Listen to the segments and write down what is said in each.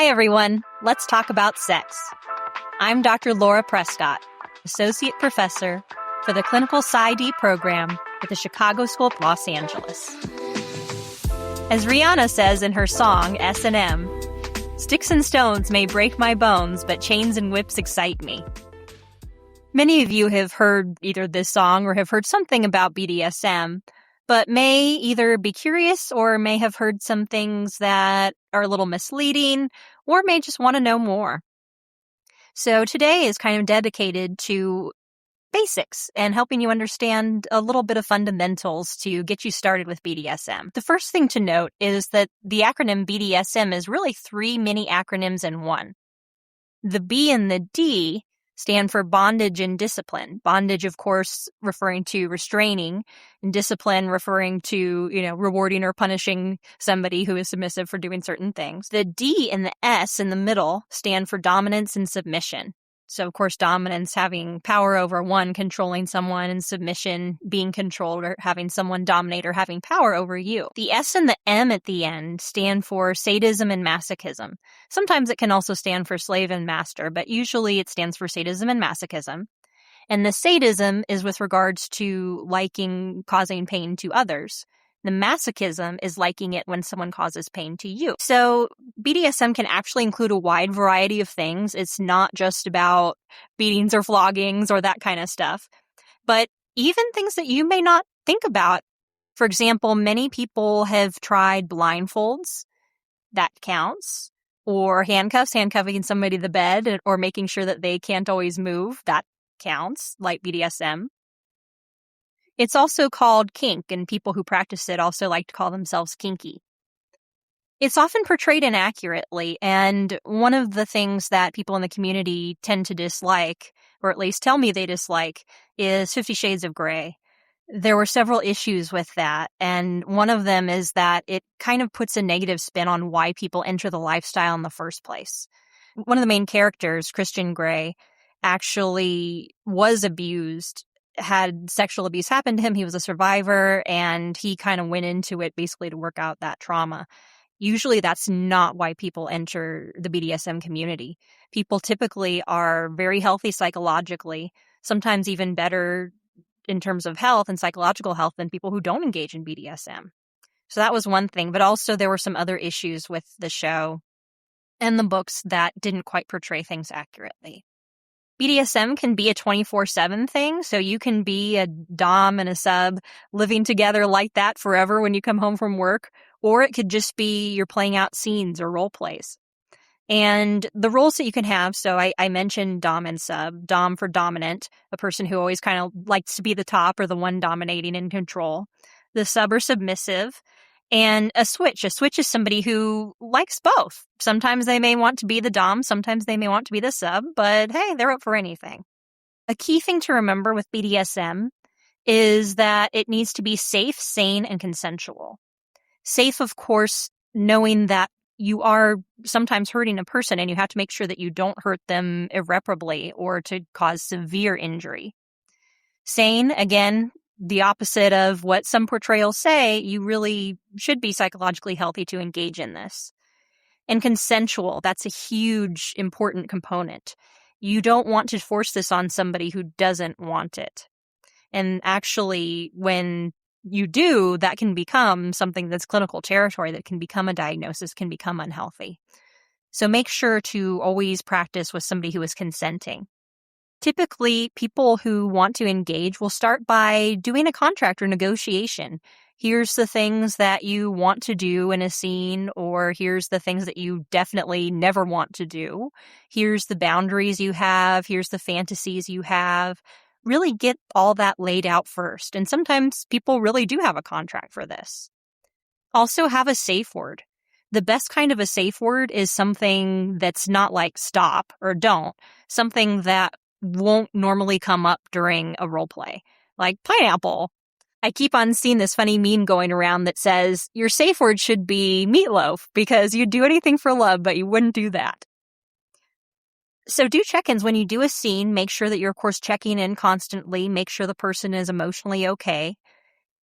Hi, everyone. Let's talk about sex. I'm Dr. Laura Prescott, Associate Professor for the Clinical PsyD program at the Chicago School of Los Angeles. As Rihanna says in her song, S&M, "Sticks and stones may break my bones, but chains and whips excite me." Many of you have heard either this song or have heard something about BDSM, but may either be curious or may have heard some things that are a little misleading or may just want to know more. So today is kind of dedicated to basics and helping you understand a little bit of fundamentals to get you started with BDSM. The first thing to note is that the acronym BDSM is really 3 mini acronyms in one. The B and the D stand for bondage and discipline. Bondage, of course, referring to restraining, and discipline referring to, rewarding or punishing somebody who is submissive for doing certain things. The D and the S in the middle stand for dominance and submission. So, of course, dominance having power over one, controlling someone, and submission being controlled or having someone dominate or having power over you. The S and the M at the end stand for sadism and masochism. Sometimes it can also stand for slave and master, but usually it stands for sadism and masochism. And the sadism is with regards to liking causing pain to others. The masochism is liking it when someone causes pain to you. So BDSM can actually include a wide variety of things. It's not just about beatings or floggings or that kind of stuff, but even things that you may not think about. For example, many people have tried blindfolds. That counts. Or handcuffs, handcuffing somebody to the bed or making sure that they can't always move. That counts, like BDSM. It's also called kink, and people who practice it also like to call themselves kinky. It's often portrayed inaccurately, and one of the things that people in the community tend to dislike, or at least tell me they dislike, is 50 Shades of Grey. There were several issues with that, and one of them is that it kind of puts a negative spin on why people enter the lifestyle in the first place. One of the main characters, Christian Grey, actually was abused, had sexual abuse happen to him. He was a survivor, and he kind of went into it basically to work out that trauma. Usually that's not why people enter the BDSM community. People typically are very healthy psychologically, sometimes even better in terms of health and psychological health than people who don't engage in BDSM. So that was one thing, but also there were some other issues with the show and the books that didn't quite portray things accurately. BDSM can be a 24/7 thing, so you can be a dom and a sub living together like that forever when you come home from work, or it could just be you're playing out scenes or role plays. And the roles that you can have, so I mentioned dom and sub. Dom for dominant, a person who always kind of likes to be the top or the one dominating and control. The sub or submissive. And a switch. A switch is somebody who likes both. Sometimes they may want to be the dom, sometimes they may want to be the sub, but hey, they're up for anything. A key thing to remember with BDSM is that it needs to be safe, sane, and consensual. Safe, of course, knowing that you are sometimes hurting a person and you have to make sure that you don't hurt them irreparably or to cause severe injury. Sane, again, the opposite of what some portrayals say, you really should be psychologically healthy to engage in this. And consensual, that's a huge, important component. You don't want to force this on somebody who doesn't want it. And actually, when you do, that can become something that's clinical territory, that can become a diagnosis, can become unhealthy. So make sure to always practice with somebody who is consenting. Typically, people who want to engage will start by doing a contract or negotiation. Here's the things that you want to do in a scene, or here's the things that you definitely never want to do. Here's the boundaries you have. Here's the fantasies you have. Really get all that laid out first. And sometimes people really do have a contract for this. Also have a safe word. The best kind of a safe word is something that's not like stop or don't, something that won't normally come up during a role play, like pineapple. I keep on seeing this funny meme going around that says your safe word should be meatloaf because you'd do anything for love, but you wouldn't do that. So do check-ins when you do a scene. Make sure that you're, of course, checking in constantly. Make sure the person is emotionally okay.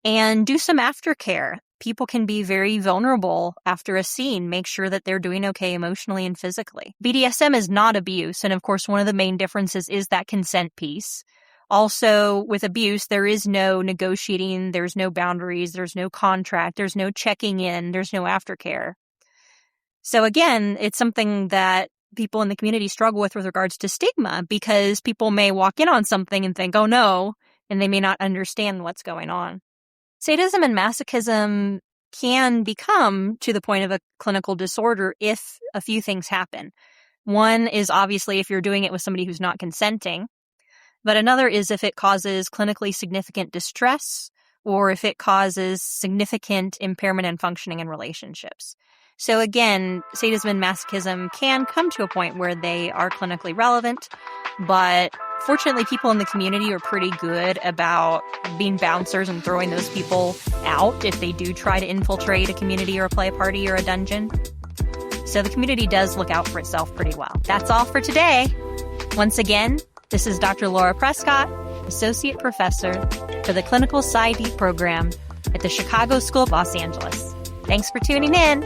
And do some aftercare. people can be very vulnerable after a scene. Make sure that they're doing okay emotionally and physically. BDSM is not abuse. And of course, one of the main differences is that consent piece. Also, with abuse, there is no negotiating, there's no boundaries, there's no contract, there's no checking in, there's no aftercare. So again, it's something that people in the community struggle with regards to stigma, because people may walk in on something and think, oh no, and they may not understand what's going on. Sadism and masochism can become to the point of a clinical disorder if a few things happen. One is obviously if you're doing it with somebody who's not consenting, but another is if it causes clinically significant distress or if it causes significant impairment in functioning in relationships. So again, sadism and masochism can come to a point where they are clinically relevant, but fortunately people in the community are pretty good about being bouncers and throwing those people out if they do try to infiltrate a community or a play party or a dungeon. So the community does look out for itself pretty well. That's all for today. Once again, this is Dr. Laura Prescott, Associate Professor for the Clinical PsyD program at the Chicago School of Los Angeles. Thanks for tuning in.